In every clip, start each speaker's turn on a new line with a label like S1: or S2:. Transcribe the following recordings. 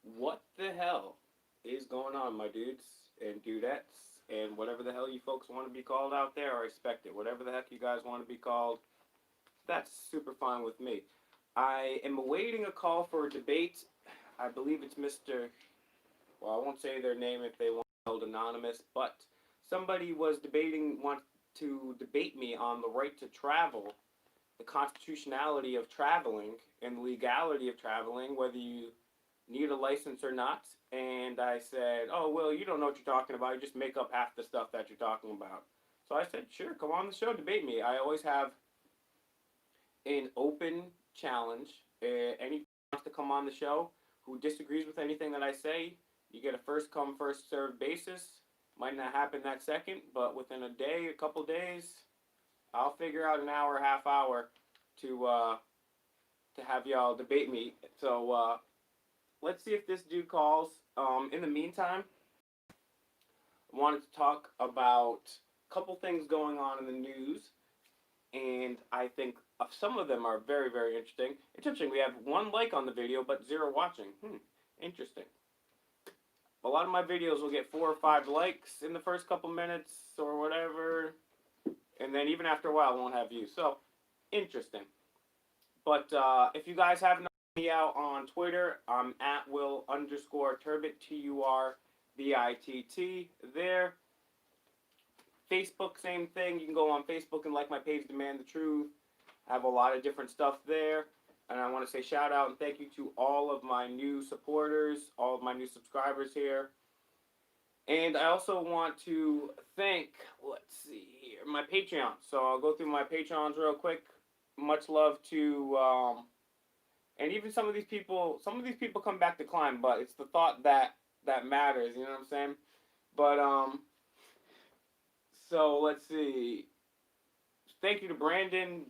S1: What the hell is going on, my dudes and dudettes, and whatever the hell you folks want to be called out there? I respect it. Whatever the heck you guys want to be called, that's super fine with me. I am awaiting a call for a debate. I believe it's Mr. Well, I won't say their name if they want to hold anonymous, but somebody was want to debate me on the right to travel, the constitutionality of traveling, and the legality of traveling, whether you need a license or not. And I said, oh, Will, you don't know what you're talking about. You just make up half the stuff that you're talking about. So I said, sure, come on the show, debate me. I always have an open challenge. Any wants to come on the show who disagrees with anything that I say, you get a first come, first served basis. Might not happen that second, but within a day, a couple days, I'll figure out an hour, half hour to have y'all debate me. So let's see if this dude calls. In the meantime, I wanted to talk about a couple things going on in the news, and I think some of them are very, very interesting. It's interesting. We have one like on the video, but zero watching. Interesting. A lot of my videos will get 4 or 5 likes in the first couple minutes or whatever, and then even after a while, I won't have views. So, interesting. But if you guys haven't me out on Twitter, I'm at Will_Turbitt, TURBITT there. Facebook, same thing. You can go on Facebook and like my page, Demand the Truth. I have a lot of different stuff there. And I want to say shout out and thank you to all of my new supporters, all of my new subscribers here. And I also want to thank, let's see here, my Patreon. So I'll go through my Patreons real quick. Much love to, and even some of these people come back to climb, but it's the thought that matters, you know what I'm saying? But, so let's see. Thank you to Brandon,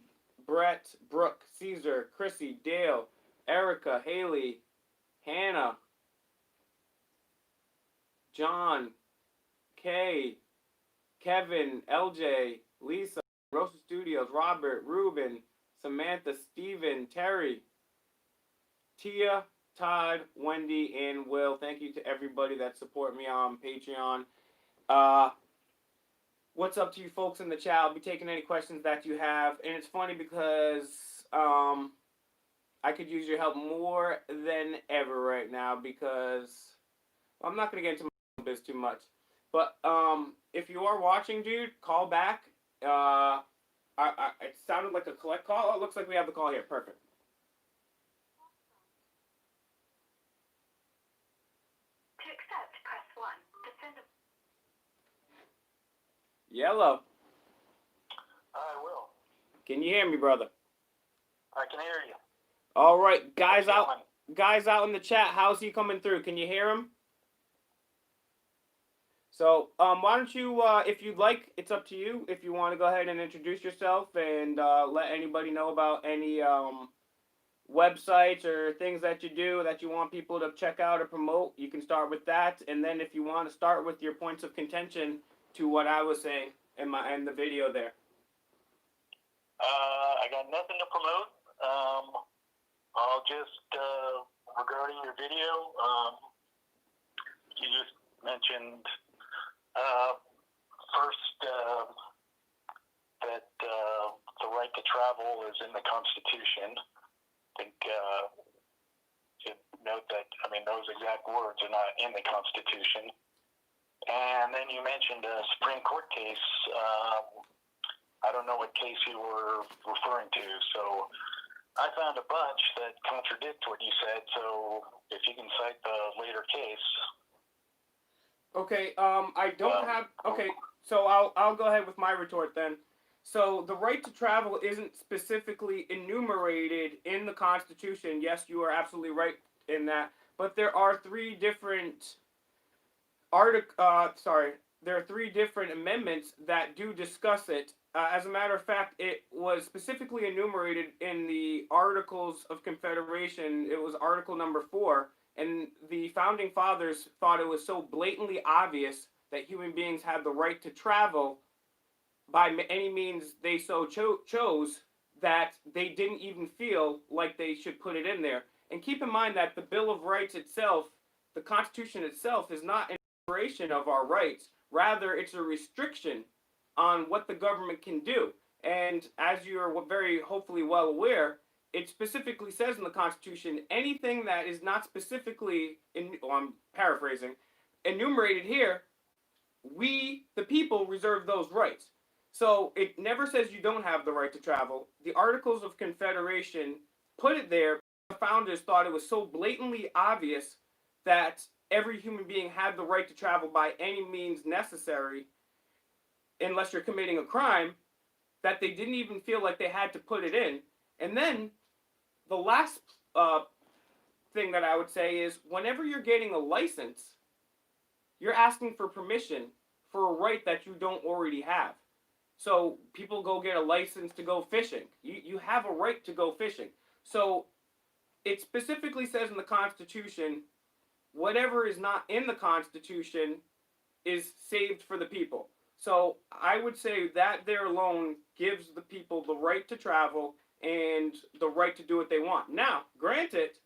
S1: Brett, Brooke, Caesar, Chrissy, Dale, Erica, Haley, Hannah, John, Kay, Kevin, LJ, Lisa, Rosa Studios, Robert, Ruben, Samantha, Steven, Terry, Tia, Todd, Wendy, and Will. Thank you to everybody that support me on Patreon. What's up to you folks in the chat? I'll be taking any questions that you have. And it's funny because I could use your help more than ever right now because I'm not going to get into my biz too much. But if you are watching, dude, call back. It sounded like a collect call. Oh, it looks like we have the call here. Perfect. To accept, press 1. To send a... Yellow.
S2: Hi, Will.
S1: Can you hear me, brother?
S2: I can hear you.
S1: All right, guys out in the chat. How's he coming through? Can you hear him? So, why don't you, if you'd like, it's up to you. If you want to go ahead and introduce yourself and let anybody know about any websites or things that you do that you want people to check out or promote, you can start with that. And then if you want to start with your points of contention to what I was saying in the video there.
S2: I got nothing to promote. I'll just, regarding your video, you just mentioned first that the right to travel is in the Constitution. I think to note that, I mean, those exact words are not in the Constitution. And then you mentioned a Supreme Court case. I don't know what case you were referring to, so I found a bunch that contradict what you said, so if you can cite the later case.
S1: Okay, I don't have... Okay, so I'll go ahead with my retort then. So the right to travel isn't specifically enumerated in the Constitution. Yes, you are absolutely right in that. But there are three different there are three different amendments that do discuss it. As a matter of fact, it was specifically enumerated in the Articles of Confederation. It was Article number 4, and the Founding Fathers thought it was so blatantly obvious that human beings had the right to travel by any means they so chose that they didn't even feel like they should put it in there. And keep in mind that the Bill of Rights itself the Constitution itself is not an expiration of our rights. Rather, it's a restriction on what the government can do. And as you're very hopefully well aware, it specifically says in the Constitution anything that is not specifically, I'm paraphrasing, enumerated here, we, the people, reserve those rights. So it never says you don't have the right to travel. The Articles of Confederation put it there. The founders thought it was so blatantly obvious that every human being had the right to travel by any means necessary, unless you're committing a crime, that they didn't even feel like they had to put it in. And then the last thing that I would say is whenever you're getting a license, you're asking for permission for a right that you don't already have. So people go get a license to go fishing. You have a right to go fishing. So it specifically says in the Constitution, whatever is not in the Constitution is saved for the people. So I would say that there alone gives the people the right to travel and the right to do what they want. Now, granted,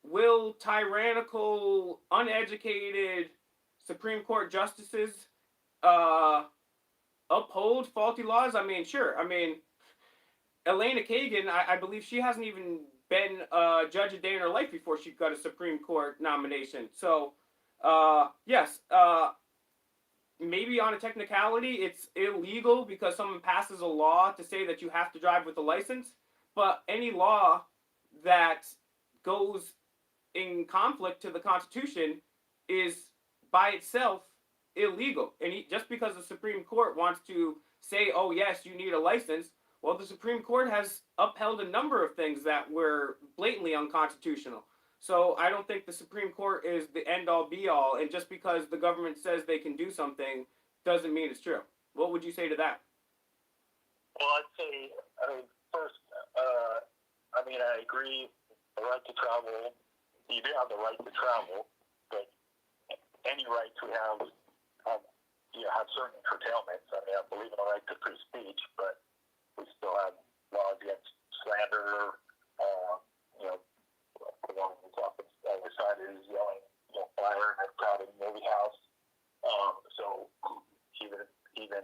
S1: will tyrannical, uneducated Supreme Court justices uphold faulty laws? I mean, sure. I mean, Elena Kagan, I believe she hasn't even been a judge a day in her life before she got a Supreme Court nomination. So, yes, maybe on a technicality, it's illegal because someone passes a law to say that you have to drive with a license. But any law that goes in conflict to the Constitution is by itself illegal. And just because the Supreme Court wants to say, oh, yes, you need a license, well, the Supreme Court has upheld a number of things that were blatantly unconstitutional. So I don't think the Supreme Court is the end-all, be-all. And just because the government says they can do something doesn't mean it's true. What would you say to that?
S2: Well, I'd say, first, I agree, the right to travel, you do have the right to travel, but any rights we have certain curtailments. I mean, I believe in the right to free speech, but we still have laws against slander. The one who's off the other side is yelling, fire in a crowded movie house. So even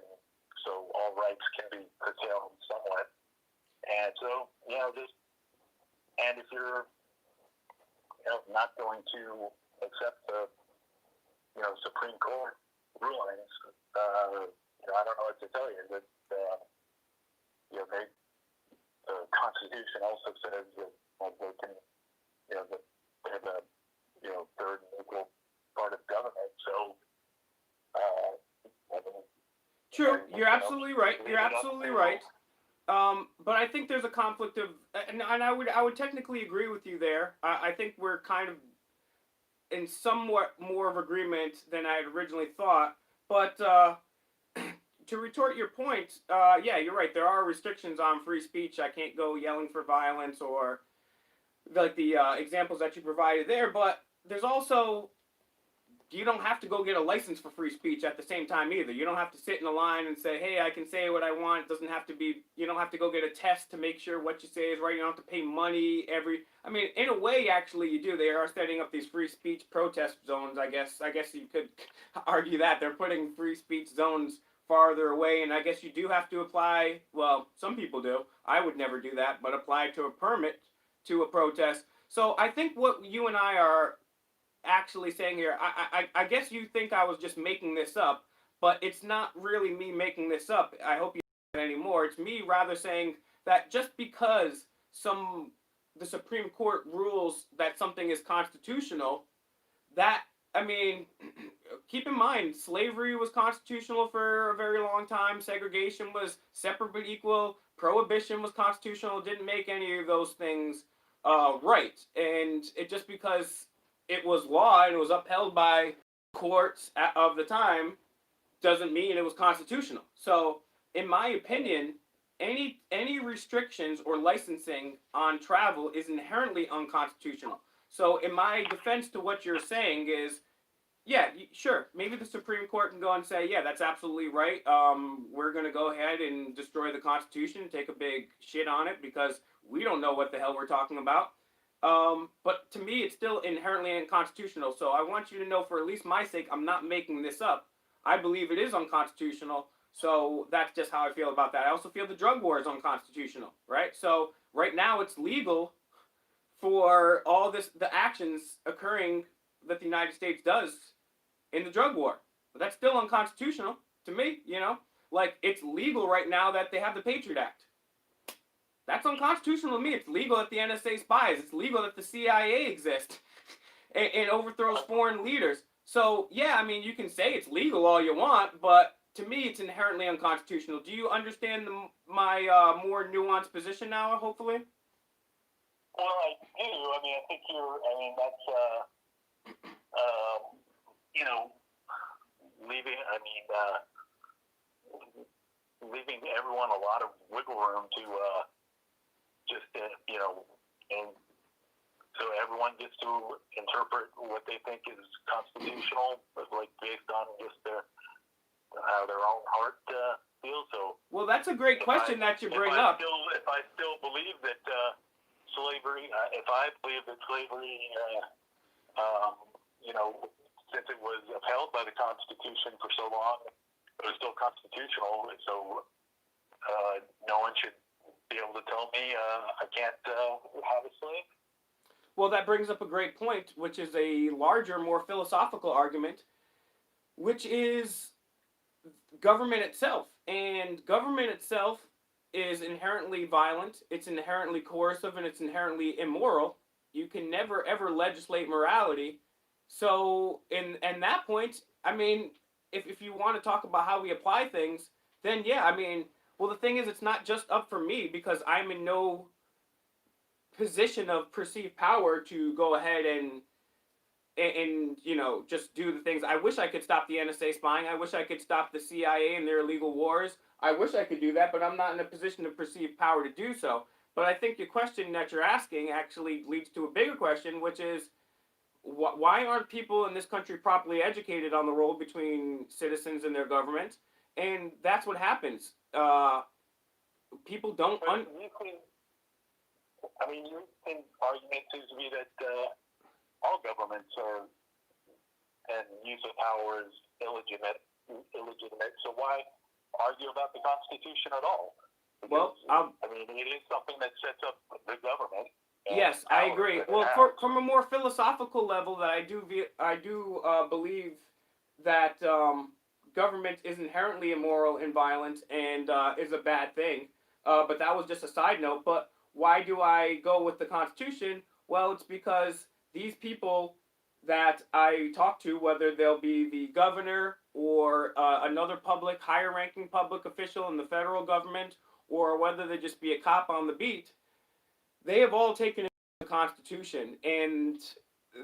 S2: so, all rights can be curtailed somewhat. And so, and if you're, not going to accept the, Supreme Court rulings, I don't know what to tell you. That the Constitution also says that they can, they have a, third and equal part of government. So,
S1: True, you're absolutely right. You're absolutely right. But I think there's a conflict of, and I would technically agree with you there. I think we're kind of in somewhat more of agreement than I had originally thought. But to retort your point, yeah, you're right. There are restrictions on free speech. I can't go yelling for violence or like the examples that you provided there. But there's also, you don't have to go get a license for free speech at the same time either. You don't have to sit in a line and say, hey, I can say what I want. It doesn't have to be, you don't have to go get a test to make sure what you say is right. You don't have to pay money in a way, actually, you do. They are setting up these free speech protest zones, I guess. I guess you could argue that. They're putting free speech zones farther away, and I guess you do have to apply, well, some people do. I would never do that, but apply to a permit to a protest. So I think what you and I are actually saying here, I guess you think I was just making this up, but it's not really me making this up. I hope you don't anymore. It's me rather saying that just because the Supreme Court rules that something is constitutional, keep in mind, slavery was constitutional for a very long time. Segregation was separate but equal. Prohibition was constitutional. Didn't make any of those things right. And it just because it was law and it was upheld by courts of the time doesn't mean it was constitutional. So, in my opinion, any restrictions or licensing on travel is inherently unconstitutional. So, in my defense to what you're saying is, yeah, sure, maybe the Supreme Court can go and say, yeah, that's absolutely right. We're going to go ahead and destroy the Constitution and take a big shit on it because we don't know what the hell we're talking about. But to me, it's still inherently unconstitutional. So I want you to know, for at least my sake, I'm not making this up. I believe it is unconstitutional. So that's just how I feel about that. I also feel the drug war is unconstitutional, right? So right now it's legal for all the actions occurring that the United States does in the drug war. But that's still unconstitutional to me, you know? Like, it's legal right now that they have the Patriot Act. That's unconstitutional to me. It's legal that the NSA spies. It's legal that the CIA exists and overthrows foreign leaders. So, yeah, I mean, you can say it's legal all you want, but to me, it's inherently unconstitutional. Do you understand my more nuanced position now, hopefully?
S2: Well, I do. I mean, I think that's, you know, leaving everyone a lot of wiggle room to and so everyone gets to interpret what they think is constitutional, but like based on just how their own heart feels. So,
S1: well, that's a great question that you bring up.
S2: If I still believe that slavery, if I believe that slavery, since it was upheld by the Constitution for so long, it was still constitutional. So no one should be able to tell me I can't have a slave.
S1: Well, that brings up a great point, which is a larger, more philosophical argument, which is government itself. And government itself is inherently violent, it's inherently coercive, and it's inherently immoral. You can never, ever legislate morality. So, in that point, I mean, if you want to talk about how we apply things, then yeah, I mean, well, the thing is, it's not just up for me because I'm in no position of perceived power to go ahead and just do the things. I wish I could stop the NSA spying. I wish I could stop the CIA and their illegal wars. I wish I could do that, but I'm not in a position of perceived power to do so. But I think the question that you're asking actually leads to a bigger question, which is why aren't people in this country properly educated on the role between citizens and their government? And that's what happens. People don't.
S2: Your argument seems to be that all governments and use of power is illegitimate. So why argue about the Constitution at all? Because, it is something that sets up the government.
S1: Yes, I agree. Well, from a more philosophical level, that I do believe that government is inherently immoral and violent and is a bad thing. But that was just a side note. But why do I go with the Constitution? Well, it's because these people that I talk to, whether they'll be the governor or another higher-ranking public official in the federal government, or whether they just be a cop on the beat, they have all taken the Constitution, and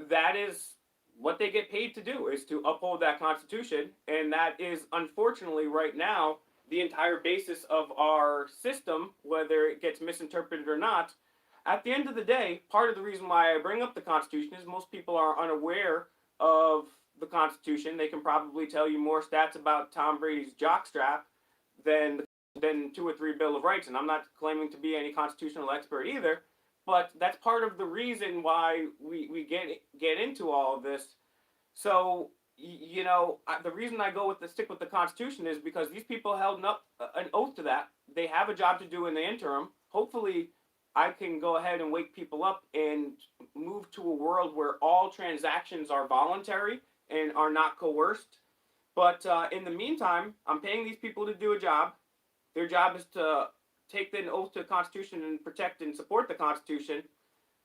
S1: that is what they get paid to do, is to uphold that Constitution, and that is, unfortunately, right now, the entire basis of our system, whether it gets misinterpreted or not. At the end of the day, part of the reason why I bring up the Constitution is most people are unaware of the Constitution. They can probably tell you more stats about Tom Brady's jockstrap than 2 or 3 Bill of Rights, and I'm not claiming to be any constitutional expert either, but that's part of the reason why we get into all of this. So, the reason I stick with the Constitution is because these people held up an oath to that. They have a job to do in the interim. Hopefully, I can go ahead and wake people up and move to a world where all transactions are voluntary and are not coerced. But in the meantime, I'm paying these people to do a job. Their job is to take the oath to the Constitution and protect and support the Constitution.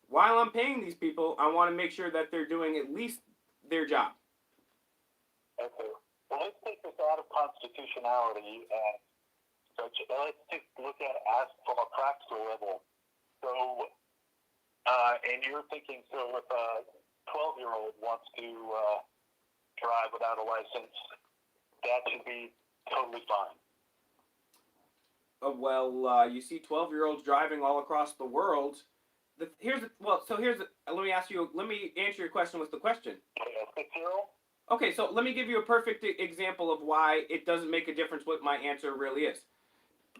S1: While I'm paying these people, I want to make sure that they're doing at least their job.
S2: Okay. Well, let's take this out of constitutionality and let's just look at it from a practical level. So, and you're thinking, so if a 12-year-old wants to drive without a license, that should be totally fine.
S1: You see 12-year-olds driving all across the world. Let me answer your question with the question.
S2: A 6-year-old?
S1: Okay, so let me give you a perfect example of why it doesn't make a difference what my answer really is.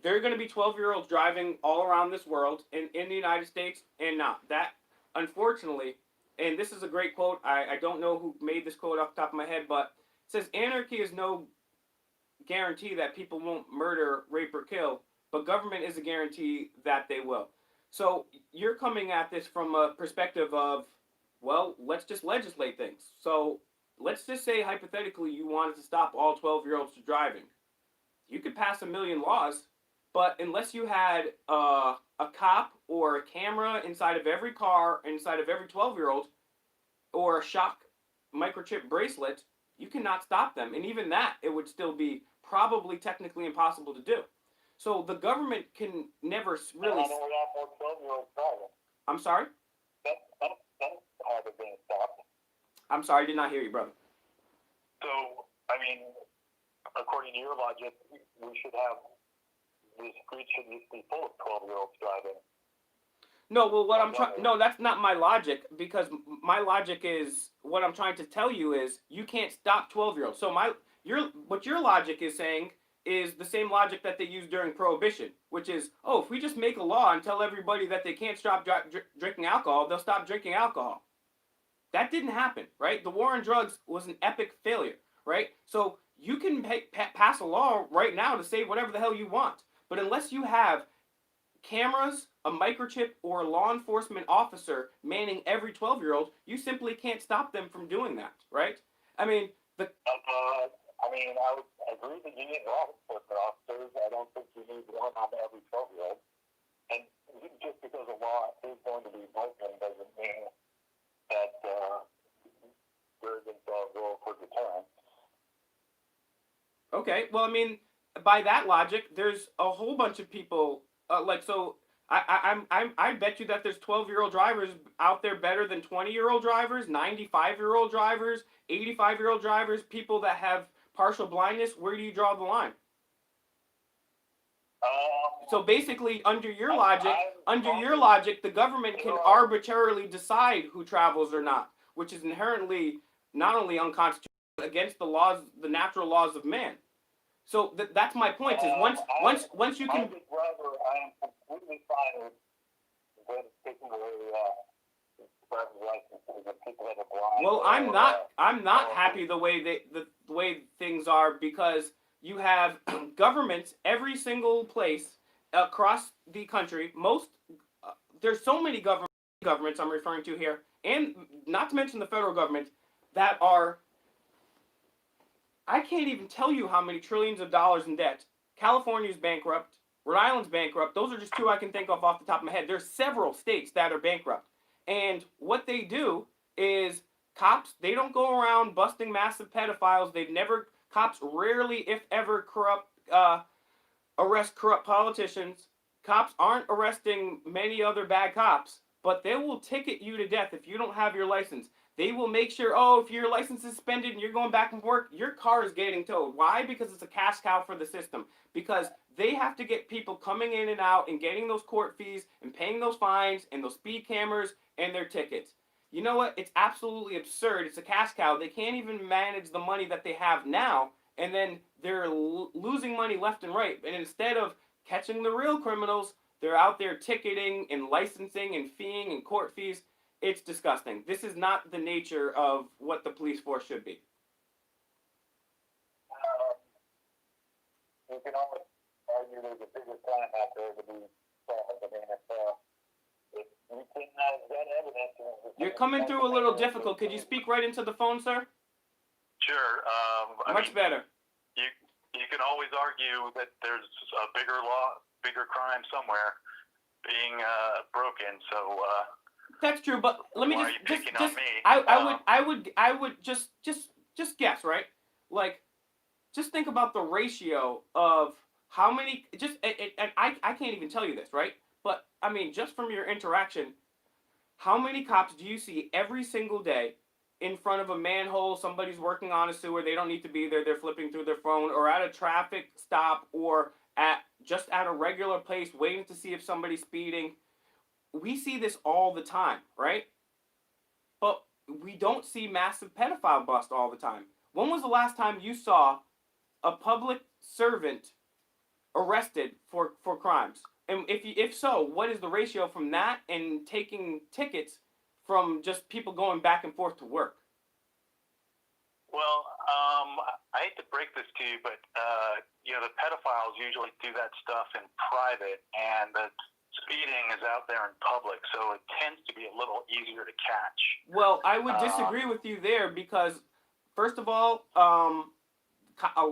S1: There are going to be 12-year-olds driving all around this world, in the United States, and not. That unfortunately, and this is a great quote. I don't know who made this quote off the top of my head, but it says anarchy is no guarantee that people won't murder, rape, or kill, but government is a guarantee that they will. So you're coming at this from a perspective of, well, let's just legislate things. So let's just say hypothetically you wanted to stop all 12-year-olds from driving. You could pass a million laws, but unless you had a cop or a camera inside of every car, inside of every 12-year-old, or a shock microchip bracelet, you cannot stop them. And even that, it would still be probably technically impossible to do. So the government can never really.
S2: And we have more 12-year-olds driving.
S1: I'm sorry?
S2: That's how they're being stopped.
S1: I'm sorry, I did not hear you, brother.
S2: So, I mean, according to your logic, we should have, the streets should be full of 12-year-olds driving.
S1: No, well, what I'm trying, no, that's not my logic, because my logic is, what I'm trying to tell you is, you can't stop 12-year-olds. So what your logic is saying is the same logic that they used during Prohibition, which is, oh, if we just make a law and tell everybody that they can't stop drinking alcohol, they'll stop drinking alcohol. That didn't happen, right? The war on drugs was an epic failure, right? So you can pass a law right now to say whatever the hell you want, but unless you have cameras, a microchip, or a law enforcement officer manning every 12-year-old, you simply can't stop them from doing that, right? I mean,
S2: I would agree that you need law enforcement officers. I don't think you need one on every 12-year-old. And just because a law is going to be broken doesn't mean that there isn't a role for deterrence.
S1: Okay, well, I mean, by that logic, there's a whole bunch of people, I bet you that there's 12-year-old drivers out there better than 20-year-old drivers, 95-year-old drivers, 85-year-old drivers, people that have partial blindness. Where do you draw the line? So basically, under your logic, the government can arbitrarily decide who travels or not, which is inherently not only unconstitutional, but against the laws, the natural laws of man. So that's my point. Is once you can.
S2: As a driver, I am completely fine with taking away driver's licenses and people that are blind.
S1: Well, I'm not happy the way things are, because you have governments every single place across the country. There's so many governments I'm referring to here, and not to mention the federal government, that are, I can't even tell you how many trillions of dollars in debt. California's bankrupt. Rhode Island's bankrupt. Those are just two I can think of off the top of my head. There's several states that are bankrupt. And what they do is, cops, they don't go around busting massive pedophiles. Cops rarely, if ever, arrest corrupt politicians. Cops aren't arresting many other bad cops, but they will ticket you to death if you don't have your license. They will make sure, if your license is suspended and you're going back and work, your car is getting towed. Why? Because it's a cash cow for the system. Because they have to get people coming in and out and getting those court fees and paying those fines and those speed cameras and their tickets. You know what? It's absolutely absurd. It's a cash cow. They can't even manage the money that they have now, and then they're losing money left and right. And instead of catching the real criminals, they're out there ticketing and licensing and feeing and court fees. It's disgusting. This is not the nature of what the police force should be.
S2: You can almost argue there's a bigger crime out there to be solved. I mean, if we can get evidence.
S1: You're coming through a little difficult. Could you speak right into the phone, sir?
S2: Sure.
S1: Much better.
S2: You can always argue that there's a bigger crime somewhere being broken. So.
S1: That's true, but let me I would just guess, right? Like, just think about the ratio of how many, and I can't even tell you this, right? But, I mean, just from your interaction, how many cops do you see every single day in front of a manhole, somebody's working on a sewer, they don't need to be there, they're flipping through their phone, or at a traffic stop, or at a regular place waiting to see if somebody's speeding? We see this all the time, right? But we don't see massive pedophile bust all the time. When was the last time you saw a public servant arrested for crimes? And if so, what is the ratio from that and taking tickets from just people going back and forth to work?
S2: Well, I hate to break this to you, but the pedophiles usually do that stuff in private, and the speeding is out there in public, so it tends to be a little easier to catch.
S1: Well, I would disagree with you there because, first of all,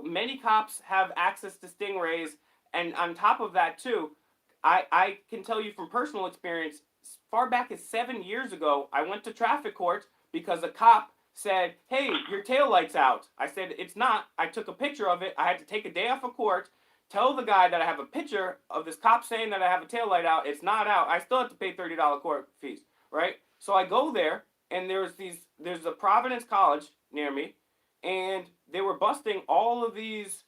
S1: many cops have access to stingrays, and on top of that too, I can tell you from personal experience, as far back as 7 years ago, I went to traffic court because a cop said, "Hey, your tail light's out." I said, "It's not." I took a picture of it. I had to take a day off of court, tell the guy that I have a picture of this cop saying that I have a tail light out. It's not out. I still have to pay $30 court fees, right? So I go there, and there's a Providence College near me, and they were busting all of these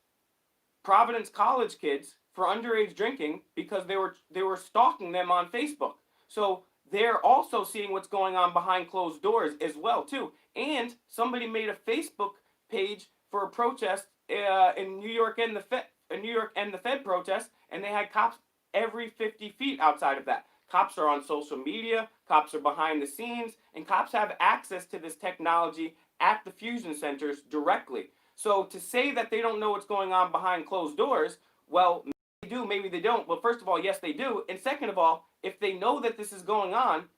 S1: Providence College kids for underage drinking because they were stalking them on Facebook. So they're also seeing what's going on behind closed doors as well too. And somebody made a Facebook page for a protest in New York and the Fed protest, and they had cops every 50 feet outside of that. Cops are on social media, cops are behind the scenes, and cops have access to this technology at the fusion centers directly. So to say that they don't know what's going on behind closed doors, well, maybe they do, maybe they don't. Well, first of all, yes, they do. And second of all, if they know that this is going on,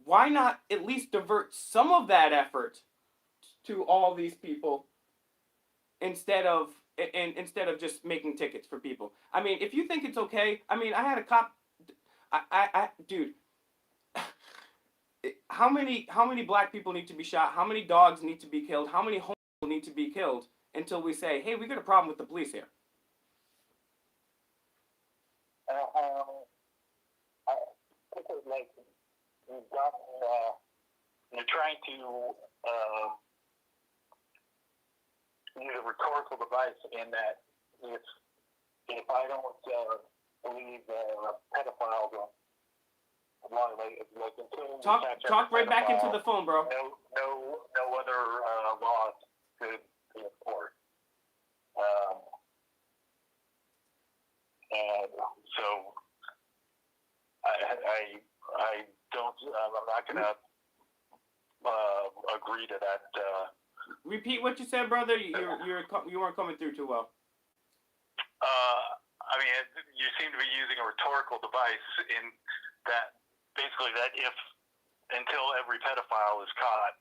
S1: why not at least divert some of that effort to all these people instead of just making tickets for people? I mean, if you think it's okay, I mean, I had a cop, dude, how many black people need to be shot? How many dogs need to be killed? How many homeless people need to be killed until we say, hey, we got a problem with the police here?
S2: I think it's like you're trying to use a rhetorical device in that if I don't believe pedophiles are
S1: talk right back into the phone, bro.
S2: No other laws could be enforced. And so I don't. I'm not gonna agree to that.
S1: Repeat what you said, brother. You weren't coming through too well.
S2: I mean, you seem to be using a rhetorical device in that. Basically, that until every pedophile is caught.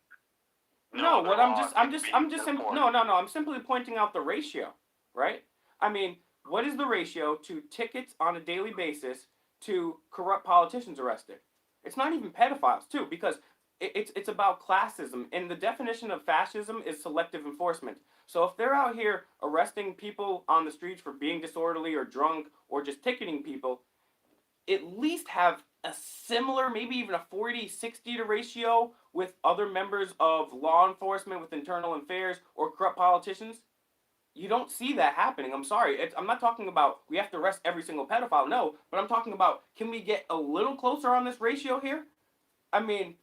S1: I'm simply pointing out the ratio, right? I mean, what is the ratio to tickets on a daily basis to corrupt politicians arrested? It's not even pedophiles, too, because it's about classism, and the definition of fascism is selective enforcement. So if they're out here arresting people on the streets for being disorderly or drunk or just ticketing people, at least have a similar, maybe even a 40-60 to ratio with other members of law enforcement, with internal affairs, or corrupt politicians. You don't see that happening. I'm sorry. I'm not talking about we have to arrest every single pedophile, no, but I'm talking about, can we get a little closer on this ratio here? I mean,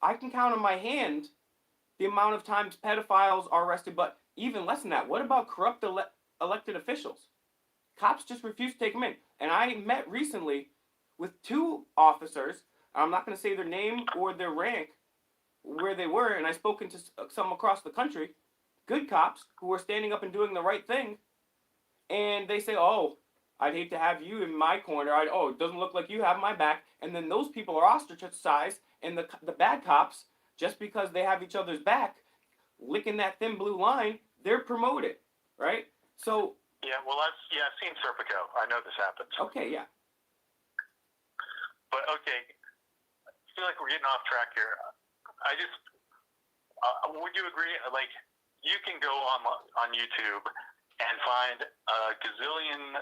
S1: I can count on my hand the amount of times pedophiles are arrested, but even less than that. What about corrupt elected officials? Cops just refuse to take them in. And I met recently with 2 officers. I'm not going to say their name or their rank, where they were, and I've spoken to some across the country, good cops who were standing up and doing the right thing, and they say, oh, I'd hate to have you in my corner. It doesn't look like you have my back. And then those people are ostracized, and the bad cops, just because they have each other's back, licking that thin blue line, they're promoted, right? So...
S2: Yeah, well, I've seen Serpico. I know this happens.
S1: Okay, yeah.
S2: But, okay, I feel like we're getting off track here. I just, would you agree, like, you can go on YouTube and find a gazillion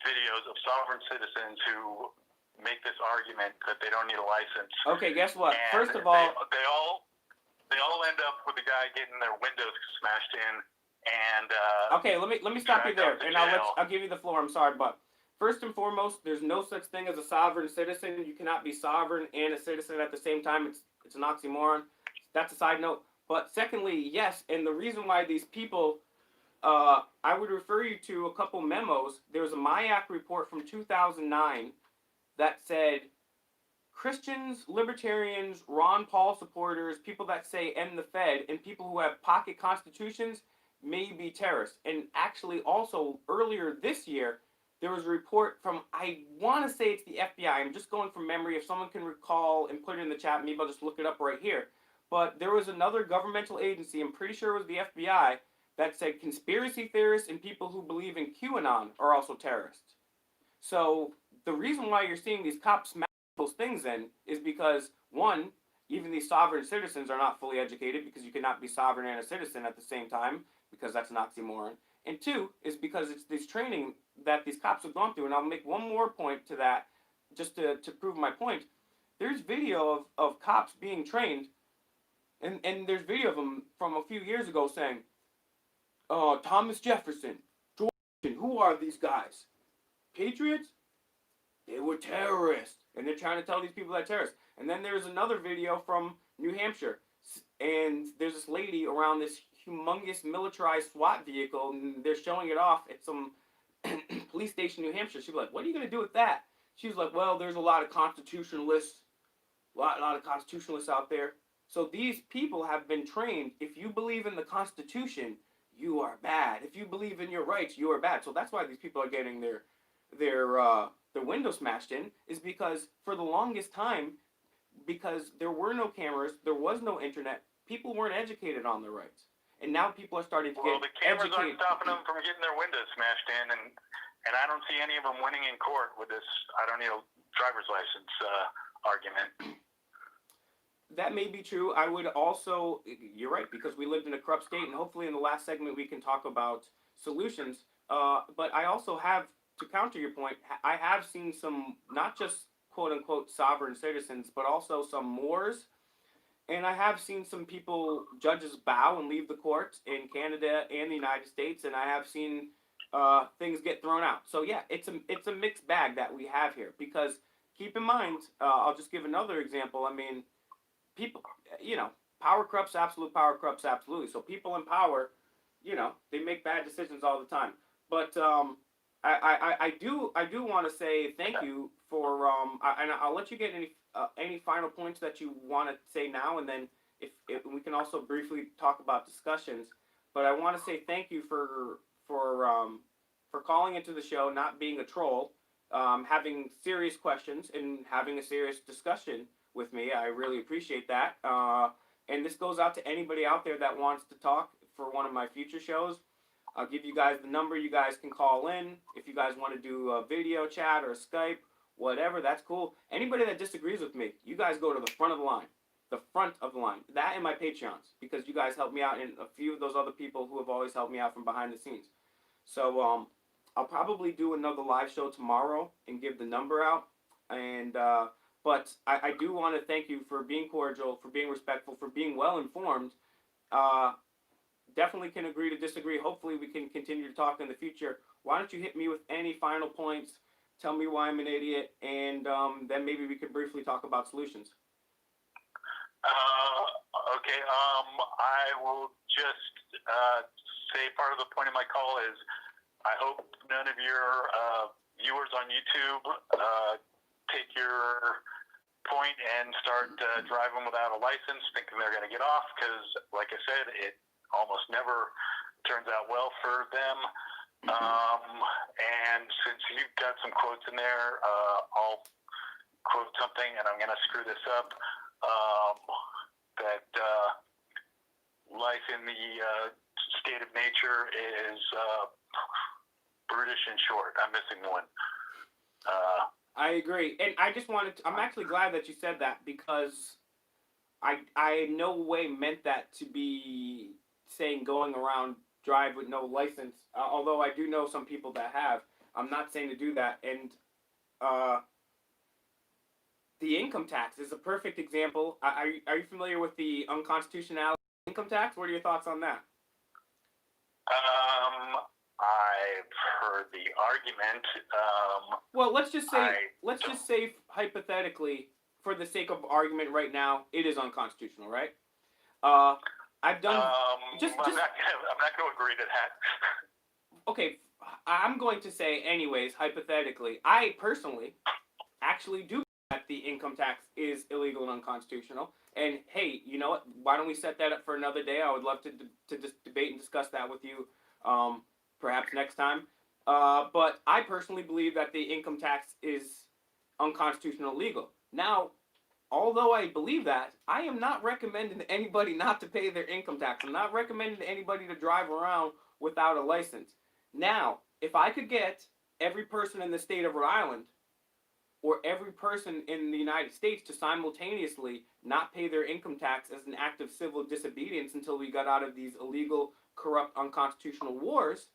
S2: videos of sovereign citizens who make this argument that they don't need a license.
S1: Okay, guess what?
S2: And
S1: first of all...
S2: They all end up with the guy getting their windows smashed in. And
S1: okay, let me stop you there, and I'll give you the floor. I'm sorry, but first and foremost, there's no such thing as a sovereign citizen. You cannot be sovereign and a citizen at the same time. It's an oxymoron. That's a side note. But secondly, yes, and the reason why these people, I would refer you to a couple memos. There was a MIAC report from 2009 that said Christians, libertarians, Ron Paul supporters, people that say end the Fed, and people who have pocket constitutions may be terrorists. And actually, also earlier this year, there was a report from, I want to say it's the FBI. I'm just going from memory. If someone can recall and put it in the chat, maybe I'll just look it up right here. But there was another governmental agency, I'm pretty sure it was the FBI, that said conspiracy theorists and people who believe in QAnon are also terrorists. So the reason why you're seeing these cops smash those things in is because, one, even these sovereign citizens are not fully educated, because you cannot be sovereign and a citizen at the same time, because that's an oxymoron. And two, is because it's this training that these cops have gone through. And I'll make one more point to that, just to prove my point. There's video of cops being trained, and there's video of them from a few years ago saying, Thomas Jefferson, George Washington, who are these guys? Patriots? They were terrorists. And they're trying to tell these people that terrorists. And then there's another video from New Hampshire. And there's this lady around this humongous militarized SWAT vehicle, and they're showing it off at some police station in New Hampshire. She's like, what are you going to do with that? She's like, well, there's a lot of constitutionalists, a lot of constitutionalists out there. So these people have been trained, if you believe in the Constitution, you are bad. If you believe in your rights, you are bad. So that's why these people are getting their windows smashed in, is because for the longest time, because there were no cameras, there was no internet, people weren't educated on their rights. And now people are starting to get educated.
S2: Well, the cameras aren't stopping them from getting their windows smashed in, and I don't see any of them winning in court with this, I don't need a driver's license argument.
S1: That may be true. I would also, you're right, because we lived in a corrupt state, and hopefully in the last segment we can talk about solutions. But I also have, to counter your point, I have seen some, not just quote-unquote sovereign citizens, but also some Moors. And I have seen some people, judges bow and leave the court in Canada and the United States, and I have seen things get thrown out. So yeah, it's a mixed bag that we have here, because keep in mind, I'll just give another example. I mean, people, power corrupts absolute, power corrupts absolutely. So people in power, they make bad decisions all the time. But I do want to say thank you for and I'll let you get any final points that you want to say now, and then if we can also briefly talk about discussions. But I want to say thank you for calling into the show, not being a troll, having serious questions and having a serious discussion with me. I really appreciate that. And this goes out to anybody out there that wants to talk for one of my future shows. I'll give you guys the number. You guys can call in. If you guys want to do a video chat or a Skype, whatever, that's cool. Anybody that disagrees with me, you guys go to the front of the line. The front of the line. That and my Patreons, because you guys help me out, and a few of those other people who have always helped me out from behind the scenes. So I'll probably do another live show tomorrow and give the number out. And but I do want to thank you for being cordial, for being respectful, for being well informed. Definitely can agree to disagree. Hopefully we can continue to talk in the future. Why don't you hit me with any final points? Tell me why I'm an idiot, and then maybe we could briefly talk about solutions.
S2: Okay. I will just say part of the point of my call is I hope none of your viewers on YouTube take your point and start driving without a license, thinking they're going to get off, because, like I said, it almost never turns out well for them. And since you've got some quotes in there, I'll quote something, and I'm going to screw this up, that life in the state of nature is brutish and short. I'm missing one.
S1: I agree. And I just wanted to, I'm actually glad that you said that, because I in no way meant that to be saying going around drive with no license, although I do know some people that have. I'm not saying to do that. And the income tax is a perfect example. Are you familiar with the unconstitutionality of income tax? What are your thoughts on that?
S2: I've heard the argument.
S1: Well, let's just say hypothetically, for the sake of argument right now, it is unconstitutional, right? I've done.
S2: I'm not going to agree to that.
S1: Okay, I'm going to say anyways, hypothetically, I personally actually do that the income tax is illegal and unconstitutional. And hey, you know what? Why don't we set that up for another day? I would love to just debate and discuss that with you, perhaps next time. But I personally believe that the income tax is unconstitutional illegal. Now, although I believe that, I am not recommending to anybody not to pay their income tax. I'm not recommending to anybody to drive around without a license. Now, if I could get every person in the state of Rhode Island or every person in the United States to simultaneously not pay their income tax as an act of civil disobedience until we got out of these illegal, corrupt, unconstitutional wars,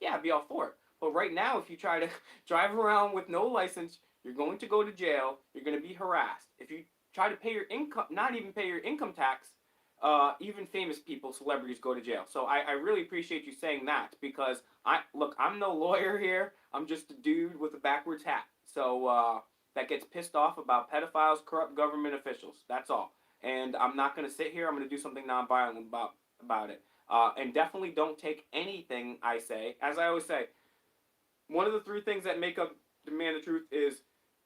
S1: yeah, I'd be all for it. But right now, if you try to drive around with no license, you're going to go to jail. You're going to be harassed. If you try to pay your income, not even pay your income tax, even famous people, celebrities go to jail. So I really appreciate you saying that because I'm no lawyer here. I'm just a dude with a backwards hat. So that gets pissed off about pedophiles, corrupt government officials. That's all. And I'm not going to sit here. I'm going to do something nonviolent about it. And definitely don't take anything I say. As I always say, one of the three things that make up Demand the Truth is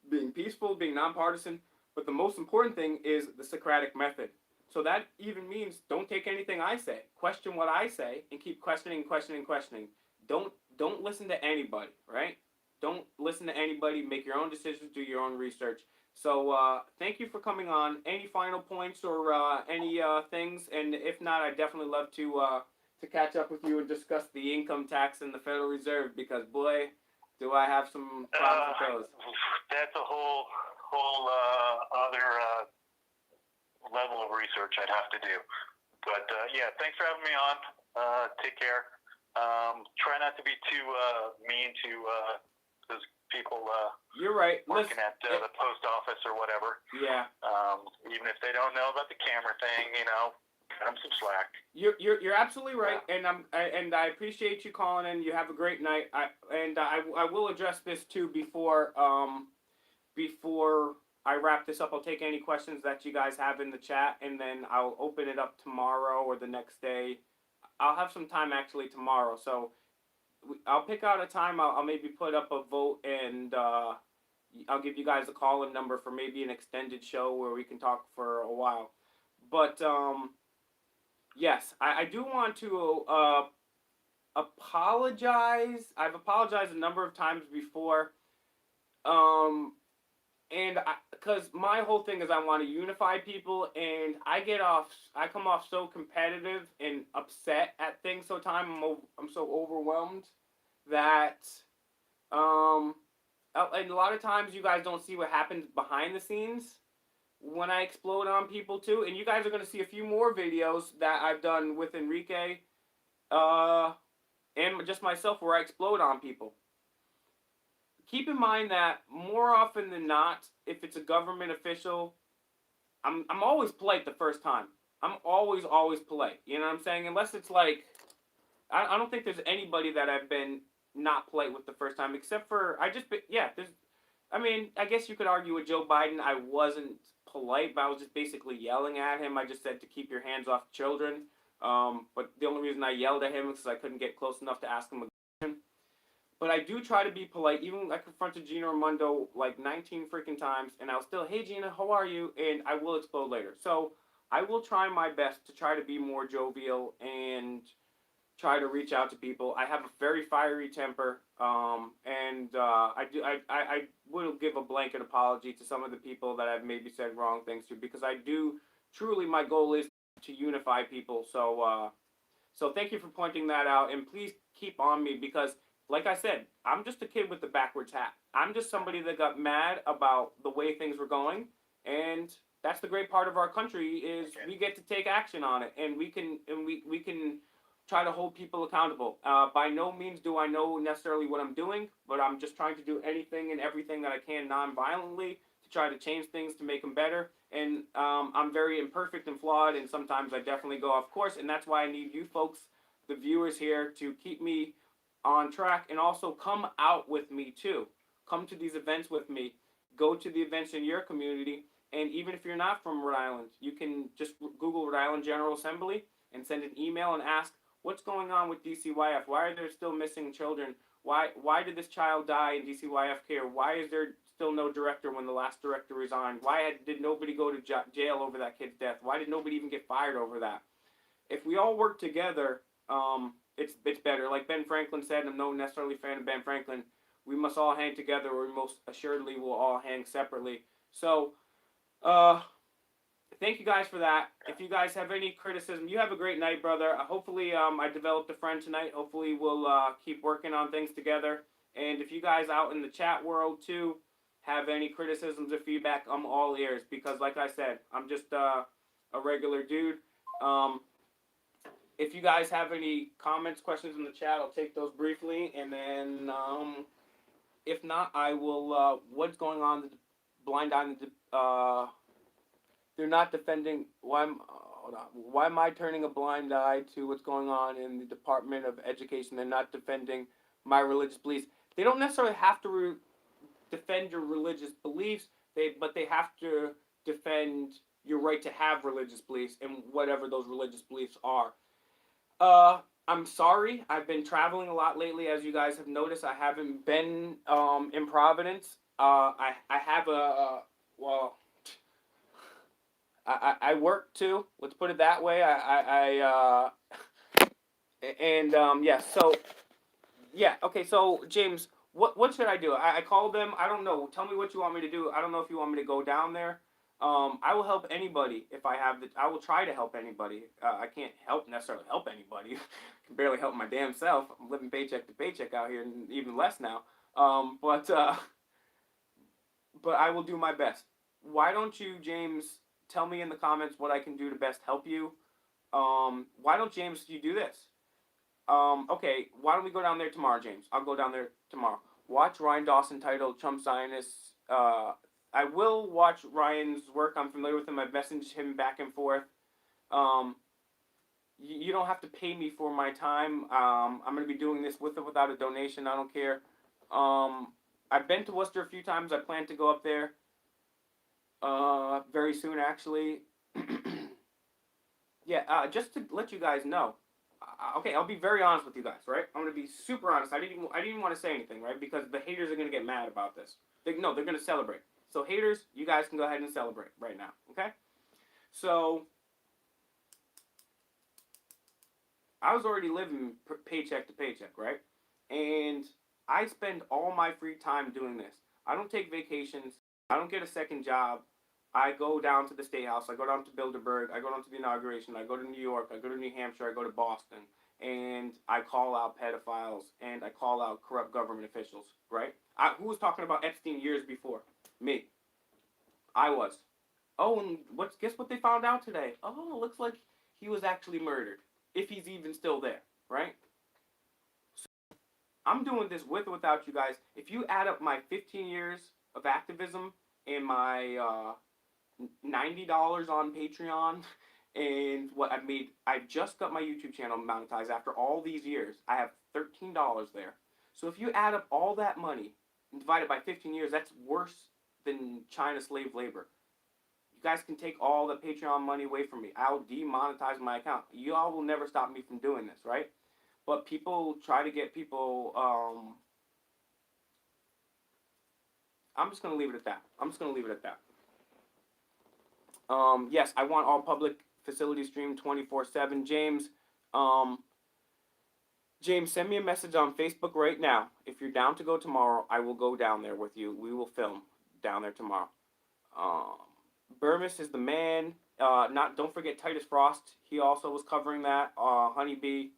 S1: being peaceful, being nonpartisan, but the most important thing is the Socratic method. So that even means don't take anything I say. Question what I say and keep questioning. Don't listen to anybody, right? Don't listen to anybody. Make your own decisions. Do your own research. So thank you for coming on. Any final points or any things? And if not, I'd definitely love to catch up with you and discuss the income tax and the Federal Reserve because boy, do I have some problems with those.
S2: That's a whole other level of research I'd have to do. But yeah, thanks for having me on. Take care. Try not to be too mean to those people
S1: You're right.
S2: working at the post office or whatever.
S1: Yeah.
S2: Even if they don't know about the camera thing, cut them some slack.
S1: You're absolutely right, yeah. And I appreciate you calling in. You have a great night. I will address this too before I wrap this up. I'll take any questions that you guys have in the chat, and then I'll open it up tomorrow or the next day. I'll have some time actually tomorrow, so I'll pick out a time. I'll maybe put up a vote, and I'll give you guys a call-in number for maybe an extended show where we can talk for a while. But yes, I do want to apologize. I've apologized a number of times before. And because my whole thing is I want to unify people, and I come off so competitive and upset at things sometimes. I'm so overwhelmed that, and a lot of times you guys don't see what happens behind the scenes when I explode on people too. And you guys are going to see a few more videos that I've done with Enrique, and just myself where I explode on people. Keep in mind that more often than not, if it's a government official, I'm always polite the first time. I'm always polite. You know what I'm saying? Unless it's like, I don't think there's anybody that I've been not polite with the first time, except for, I guess you could argue with Joe Biden, I wasn't polite, but I was just basically yelling at him. I just said to keep your hands off children. But the only reason I yelled at him is because I couldn't get close enough to ask him a question. But I do try to be polite. Even I confronted Gina Raimondo like 19 freaking times, and I was still, hey Gina, how are you? And I will explode later. So I will try my best to try to be more jovial and try to reach out to people. I have a very fiery temper, and I will give a blanket apology to some of the people that I've maybe said wrong things to, because I do truly, my goal is to unify people. So thank you for pointing that out, and please keep on me, because like I said, I'm just a kid with the backwards hat. I'm just somebody that got mad about the way things were going, and that's the great part of our country is we get to take action on it, and we can try to hold people accountable. By no means do I know necessarily what I'm doing, but I'm just trying to do anything and everything that I can non-violently to try to change things to make them better. And I'm very imperfect and flawed, and sometimes I definitely go off course, and that's why I need you folks, the viewers here, to keep me on track, and also come out with me too. Come to these events with me. Go to the events in your community, and even if you're not from Rhode Island, you can just Google Rhode Island General Assembly and send an email and ask, what's going on with DCYF? Why are there still missing children? Why did this child die in DCYF care? Why is there still no director when the last director resigned? Did nobody go to jail over that kid's death? Why did nobody even get fired over that? If we all work together, it's better. Like Ben Franklin said, I'm not necessarily a fan of Ben Franklin. We must all hang together, or we most assuredly will all hang separately. So, thank you guys for that. If you guys have any criticism, you have a great night, brother. Hopefully, I developed a friend tonight. Hopefully, we'll keep working on things together. And if you guys out in the chat world too have any criticisms or feedback, I'm all ears. Because, like I said, I'm just a regular dude. If you guys have any comments, questions in the chat, I'll take those briefly. And then, if not, I will. What's going on? The blind eye. They're not defending. Why am I turning a blind eye to what's going on in the Department of Education? They're not defending my religious beliefs. They don't necessarily have to defend your religious beliefs, but they have to defend your right to have religious beliefs and whatever those religious beliefs are. I'm sorry. I've been traveling a lot lately, as you guys have noticed. I haven't been in Providence. I have I work too. Let's put it that way. Yeah. So yeah. Okay. So James, what should I do? I called them. I don't know. Tell me what you want me to do. I don't know if you want me to go down there. I will help anybody if I have the. I will try to help anybody. I can't necessarily help anybody. I can barely help my damn self. I'm living paycheck to paycheck out here, and even less now. But I will do my best. Why don't you, James, tell me in the comments what I can do to best help you? Why don't, James, you do this? Okay, why don't we go down there tomorrow, James? I'll go down there tomorrow. Watch Ryan Dawson titled Trump Zionists. I will watch Ryan's work. I'm familiar with him. I've messaged him back and forth. You don't have to pay me for my time. I'm going to be doing this with or without a donation. I don't care. I've been to Worcester a few times. I plan to go up there very soon, actually. Yeah, just to let you guys know. Okay, I'll be very honest with you guys, right? I'm gonna be super honest. I didn't even want to say anything, right? Because the haters are gonna get mad about this. They're gonna celebrate. So haters, you guys can go ahead and celebrate right now, okay? So I was already living paycheck to paycheck, right? And I spend all my free time doing this. I don't take vacations. I don't get a second job. I go down to the State House. I go down to Bilderberg. I go down to the inauguration. I go to New York. I go to New Hampshire. I go to Boston. And I call out pedophiles. And I call out corrupt government officials, right? Who was talking about Epstein years before? Me. I was. Oh, and guess what they found out today? Oh, it looks like he was actually murdered. If he's even still there, right? So I'm doing this with or without you guys. If you add up my 15 years of activism and my $90 on Patreon and what I've made, I just got my YouTube channel monetized after all these years. I have $13 there. So if you add up all that money and divide it by 15 years, that's worse than China slave labor. You guys can take all the Patreon money away from me. I'll demonetize my account. You all will never stop me from doing this, right? But people try to get people. I'm just going to leave it at that. Yes, I want all public facilities streamed 24/7. James, James, send me a message on Facebook right now. If you're down to go tomorrow, I will go down there with you. We will film down there tomorrow. Burmis is the man. Don't forget Titus Frost. He also was covering that. Honeybee.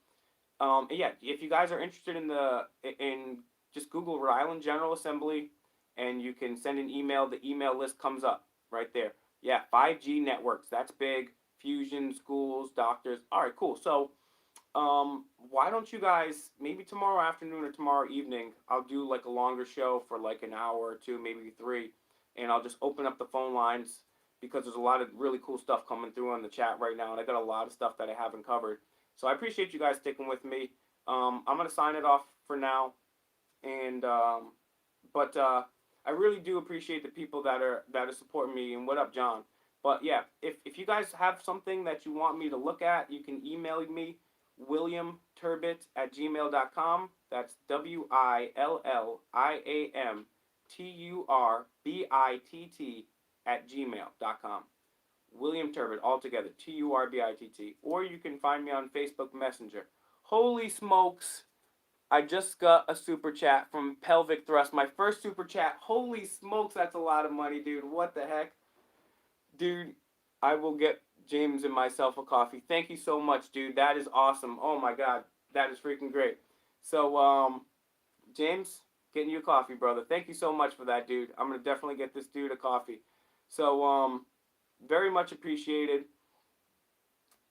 S1: Yeah, if you guys are interested in just Google Rhode Island General Assembly, and you can send an email. The email list comes up right there. Yeah, 5G networks. That's big. Fusion, schools, doctors. All right, cool. So, why don't you guys, maybe tomorrow afternoon or tomorrow evening, I'll do like a longer show for like an hour or two, maybe 3, and I'll just open up the phone lines because there's a lot of really cool stuff coming through on the chat right now, and I got a lot of stuff that I haven't covered. So I appreciate you guys sticking with me. I'm going to sign it off for now, and but I really do appreciate the people that are supporting me. And what up, John? But yeah, if you guys have something that you want me to look at, you can email me, williamturbit@gmail.com. That's WILLIAM TURBITT at gmail.com. William Turbot, all together, TURBITT. Or you can find me on Facebook Messenger. Holy smokes, I just got a super chat from Pelvic Thrust. My first super chat. Holy smokes, that's a lot of money, dude. What the heck? Dude, I will get James and myself a coffee. Thank you so much, dude. That is awesome. Oh my god, that is freaking great. So, James, getting you a coffee, brother. Thank you so much for that, dude. I'm gonna definitely get this dude a coffee. So, very much appreciated.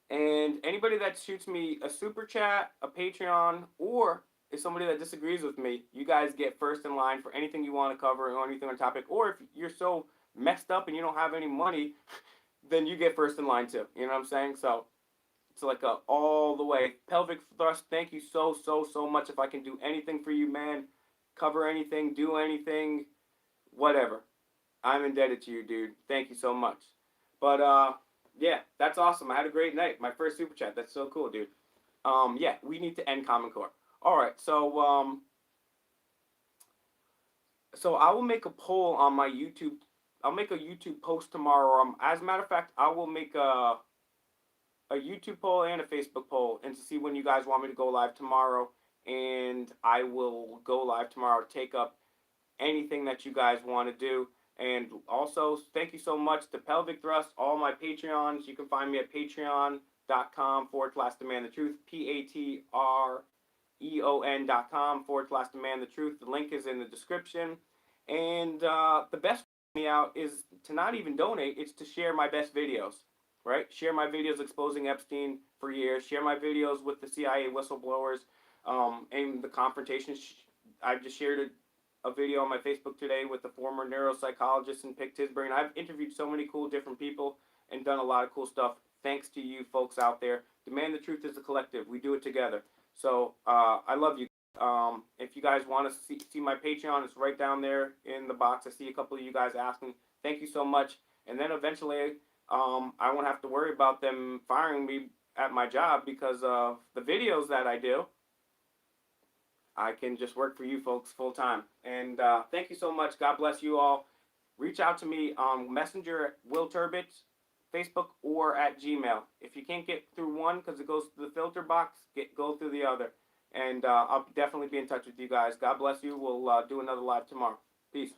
S1: And anybody that shoots me a super chat, a Patreon, or is somebody that disagrees with me, you guys get first in line for anything you want to cover or anything on topic. Or if you're so messed up and you don't have any money, then you get first in line too. You know what I'm saying? So it's like a all the way. Pelvic Thrust, thank you so much. If I can do anything for you, man, cover anything, do anything, whatever. I'm indebted to you, dude. Thank you so much. But yeah, that's awesome. I had a great night. My first super chat. That's so cool, dude. Yeah, we need to end Common Core. All right, so I will make a poll on my YouTube. I'll make a YouTube post tomorrow. As a matter of fact, I will make a YouTube poll and a Facebook poll, and to see when you guys want me to go live tomorrow. And I will go live tomorrow. Take up anything that you guys want to do. And also, thank you so much to Pelvic Thrust, all my Patreons. You can find me at patreon.com/Demand the Truth, patreon.com/Demand the Truth. The link is in the description. And the best me out is to not even donate, it's to share my best videos, right? Share my videos exposing Epstein for years, share my videos with the CIA whistleblowers, and the confrontation. I just shared a video on my Facebook today with the former neuropsychologist in Pittsburgh. And I've interviewed so many cool different people and done a lot of cool stuff. Thanks to you folks out there. Demand the Truth is a collective. We do it together. So I love you. If you guys want to see my Patreon, it's right down there in the box. I see a couple of you guys asking. Thank you so much. And then eventually I won't have to worry about them firing me at my job because of the videos that I do. I can just work for you folks full time. And thank you so much. God bless you all. Reach out to me on Messenger, Will Turbot, Facebook, or at Gmail. If you can't get through one because it goes to the filter box, go through the other. And I'll definitely be in touch with you guys. God bless you. We'll do another live tomorrow. Peace.